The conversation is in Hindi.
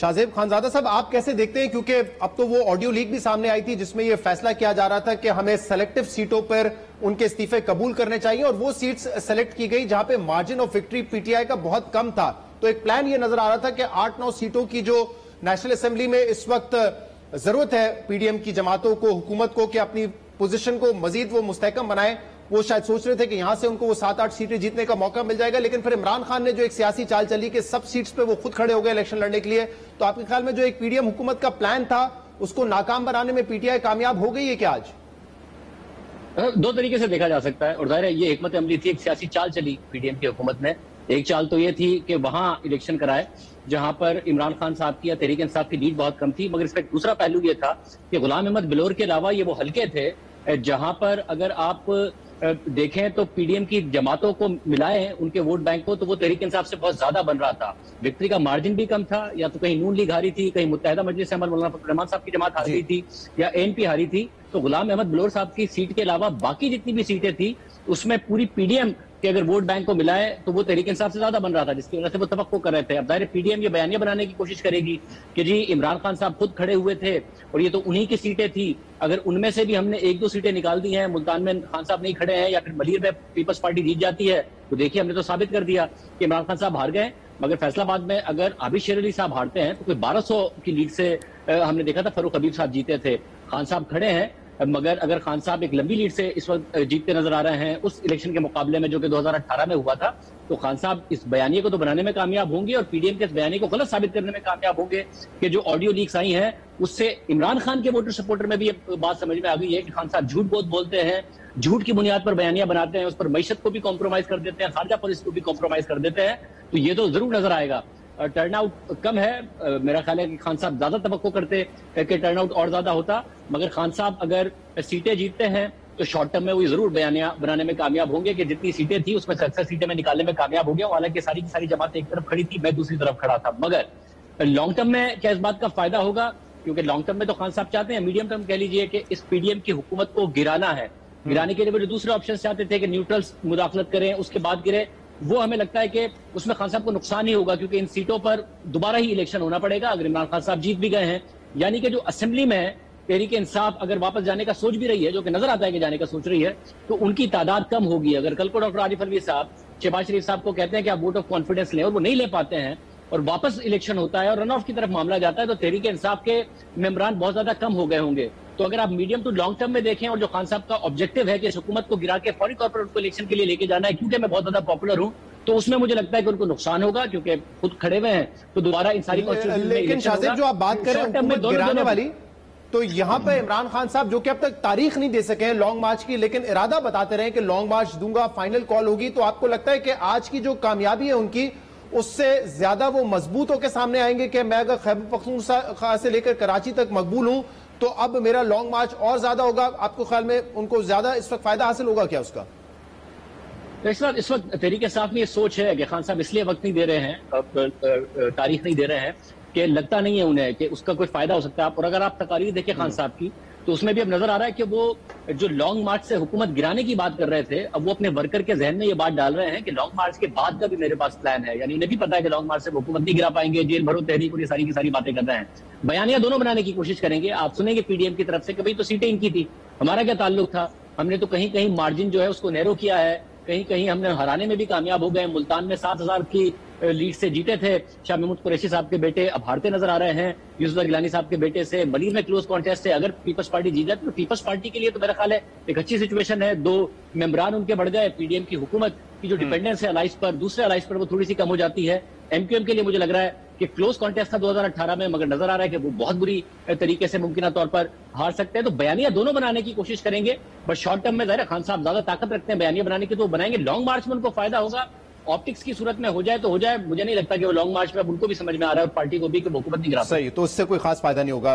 शाहजेब खानजादा साहब, आप कैसे देखते हैं, क्योंकि अब तो वो ऑडियो लीक भी सामने आई थी जिसमें ये फैसला किया जा रहा था कि हमें सेलेक्टिव सीटों पर उनके इस्तीफे कबूल करने चाहिए और वो सीट्स सेलेक्ट की गई जहां पे मार्जिन ऑफ विक्ट्री पीटीआई का बहुत कम था। तो एक प्लान ये नजर आ रहा था कि 8-9 सीटों की जो नेशनल असेंबली में इस वक्त जरूरत है पीडीएम की जमातों को, हुकूमत को, कि अपनी पोजीशन को मजीद वो मुस्तहकम बनाए। वो शायद सोच रहे थे कि यहां से उनको वो 7-8 सीटें जीतने का मौका मिल जाएगा, लेकिन फिर इमरान खान ने जो एक सियासी चाल चली कि सब सीट्स पे वो खुद खड़े हो गए इलेक्शन लड़ने के लिए। तो आपके ख्याल में जो एक पीडीएम हुकूमत का प्लान था उसको नाकाम बनाने में पीटीआई कामयाब हो गई है क्या आज? दो तरीके से देखा जा सकता है, और जाहिर है ये हिकमत अमली थी, एक सियासी चाल चली पीडीएम की हुकूमत ने। एक चाल तो ये थी कि वहां इलेक्शन कराए जहां पर इमरान खान साहब की या तहरीक इंसाफ की लीड बहुत कम थी, मगर इसका दूसरा पहलू ये था कि गुलाम अहमद बिलोर के अलावा ये वो हल्के थे जहां पर अगर आप देखें तो पीडीएम की जमातों को मिलाएं उनके वोट बैंक को, तो वो तहरीक इंसाफ से बहुत ज्यादा बन रहा था। विक्ट्री का मार्जिन भी कम था, या तो कहीं नून लीग हारी थी, कहीं मुत्तहिदा मजलिस अहमद मौलाना फजल रहमान साहब की जमात हारी थी, या एनपी हारी थी। तो गुलाम अहमद बिलोर साहब की सीट के अलावा बाकी जितनी भी सीटें थी उसमें पूरी पीडीएम कि अगर वोट बैंक को मिलाए तो वो तहरीक इंसाफ से ज्यादा बन रहा था, जिसकी वजह से वो तवक्को कर रहे थे। अब दायरे पीडीएम ये बयानिया बनाने की कोशिश करेगी कि जी इमरान खान साहब खुद खड़े हुए थे और ये तो उन्हीं की सीटें थी, अगर उनमें से भी हमने 1-2 सीटें निकाल दी हैं, मुल्तान में खान साहब नहीं खड़े हैं या फिर मलीर में पीपल्स पार्टी जीत जाती है, तो देखिए हमने तो साबित कर दिया कि इमरान खान साहब हार गए। मगर फैसलाबाद में अगर आबिद शेर अली साहब हारते हैं तो कोई 1200 की लीड से हमने देखा था फरूक हबीब साहब जीते थे। खान साहब खड़े हैं, मगर अगर खान साहब एक लंबी लीड से इस वक्त जीतते नजर आ रहे हैं उस इलेक्शन के मुकाबले में जो कि 2018 में हुआ था, तो खान साहब इस बयानिए को तो बनाने में कामयाब होंगे और पीडीएम के इस बयानिए को गलत साबित करने में कामयाब होंगे कि जो ऑडियो लीक्स आई हैं उससे इमरान खान के वोटर सपोर्टर में भी ये बात समझ में आ गई है कि खान साहब झूठ बहुत बोलते हैं, झूठ की बुनियाद पर बयानियां बनाते हैं, उस पर मईशत को भी कॉम्प्रोमाइज कर देते हैं, खारजा पॉलिसी को भी कॉम्प्रोमाइज कर देते हैं। तो ये तो जरूर नजर आएगा। टर्नआउट कम है, मेरा ख्याल है कि खान साहब ज्यादा तवक्को करते कि टर्नआउट और ज्यादा होता, मगर खान साहब अगर सीटें जीतते हैं तो शॉर्ट टर्म में वो जरूर बयानिया बनाने में कामयाब होंगे कि जितनी सीटें थी उसमें 67 सीटें में निकालने में कामयाब हो गया। हालांकि सारी की सारी जमातें एक तरफ खड़ी थी, मैं दूसरी तरफ खड़ा था। मगर लॉन्ग टर्म में क्या इस बात का फायदा होगा? क्योंकि लॉन्ग टर्म में तो खान साहब चाहते हैं, मीडियम टर्म कह लीजिए कि इस पीडीएम की हुकूमत को गिराना है। गिराने के लिए वो जो दूसरे ऑप्शन चाहते थे कि न्यूट्रल्स मुदाखलत करें उसके बाद गिरे, वो हमें लगता है कि उसमें खान साहब को नुकसान ही होगा, क्योंकि इन सीटों पर दोबारा ही इलेक्शन होना पड़ेगा अगर इमरान खान साहब जीत भी गए हैं। यानी कि जो असेंबली में तहरीक इंसाफ अगर वापस जाने का सोच भी रही है, जो कि नजर आता है कि जाने का सोच रही है, तो उनकी तादाद कम होगी। अगर कल को डॉक्टर आरिफ अलवी साहब शहबाज शरीफ साहब को कहते हैं कि आप वोट ऑफ कॉन्फिडेंस लें और वो नहीं ले पाते हैं और वापस इलेक्शन होता है और रन ऑफ की तरफ मामला जाता है, तो तहरीक इंसाफ के मेंबरान बहुत ज्यादा कम हो गए होंगे। तो अगर आप मीडियम टू लॉन्ग टर्म में देखें और जो खान साहब का ऑब्जेक्टिव है कि इस हुकूमत को गिरा के फौरी तौर पर उनको इलेक्शन के लिए लेके जाना है क्योंकि मैं बहुत ज्यादा पॉपुलर हूं, तो उसमें मुझे लगता है कि उनको नुकसान होगा, क्योंकि खुद खड़े हुए हैं तो दोबारा इन सारी लेकिन शाहजेब जो आप बात करें हुकूमत गिराने वाली, तो यहां पर इमरान खान साहब जो कि अब तक तारीख नहीं दे सके हैं लॉन्ग मार्च की, लेकिन इरादा बताते रहे कि लॉन्ग मार्च दूंगा, फाइनल कॉल होगी, तो आपको लगता है कि आज की जो कामयाबी है उनकी उससे ज्यादा वो मजबूत होकर सामने आएंगे कि मैं अगर खैबर पख्तूनख्वा से लेकर कराची तक मकबूल हूं तो अब मेरा लॉन्ग मार्च और ज्यादा होगा? आपको ख्याल में उनको ज्यादा इस वक्त फायदा हासिल होगा क्या उसका? इस वक्त तहरीक इंसाफ में ये सोच है कि खान साहब इसलिए वक्त नहीं दे रहे हैं, तारीख नहीं दे रहे हैं कि लगता नहीं है उन्हें कि उसका कोई फायदा हो सकता है। और अगर आप तकारीर देखें खान साहब की तो उसमें भी अब नजर आ रहा है कि वो जो लॉन्ग मार्च से हुकूमत गिराने की बात कर रहे थे, अब वो अपने वर्कर के जहन में ये बात डाल रहे हैं कि लॉन्ग मार्च के बाद का भी मेरे पास प्लान है। यानी उन्हें भी पता है कि लॉन्ग मार्च से हुकूमत नहीं गिरा पाएंगे, जेल भरो तहरीक और ये सारी की सारी बातें कर रहे हैं। बयानिया दोनों बनाने की कोशिश करेंगे। आप सुनेंगे पीडीएम की तरफ से कि भाई तो सीटें इनकी थी, हमारा क्या ताल्लुक था, हमने तो कहीं कहीं मार्जिन जो है उसको नैरो किया है, कहीं कहीं हमने हराने में भी कामयाब हो गए। मुल्तान में 7000 की लीड से जीते थे शाह महमूद कुरैशी साहब के बेटे, अब हारते नजर आ रहे हैं यूसुफ गिलानी साहब के बेटे से। मलीर में क्लोज कॉन्टेस्ट है, अगर पीपल्स पार्टी जीत जाती तो पीपल्स पार्टी के लिए तो मेरा ख्याल है एक अच्छी सिचुएशन है। 2 मेंबरान उनके बढ़ गए, पीडीएम की हुकूमत की जो डिपेंडेंस है अलाइस पर, दूसरे अलाइस पर वो थोड़ी सी कम हो जाती है। एमक्यूएम के लिए मुझे लग रहा है कि क्लोज कॉन्टेस्ट था 2018 में, मगर नजर आ रहा है कि वो बहुत बुरी तरीके से मुमकिन तौर पर हार सकते हैं। तो बयानिया दोनों बनाने की कोशिश करेंगे, बट शॉर्ट टर्म में ज़ाहिर खान साहब ज्यादा ताकत रखते हैं बयानिया बनाने की, तो बनाएंगे। लॉन्ग मार्च में उनको फायदा होगा, ऑप्टिक्स की सूरत में हो जाए तो हो जाए। मुझे नहीं लगता कि वो लॉन्ग मार्च में उनको भी समझ में आ रहा है और पार्टी को भी कि हुकूमत नहीं गिरा। सही, तो इससे कोई खास फायदा नहीं होगा।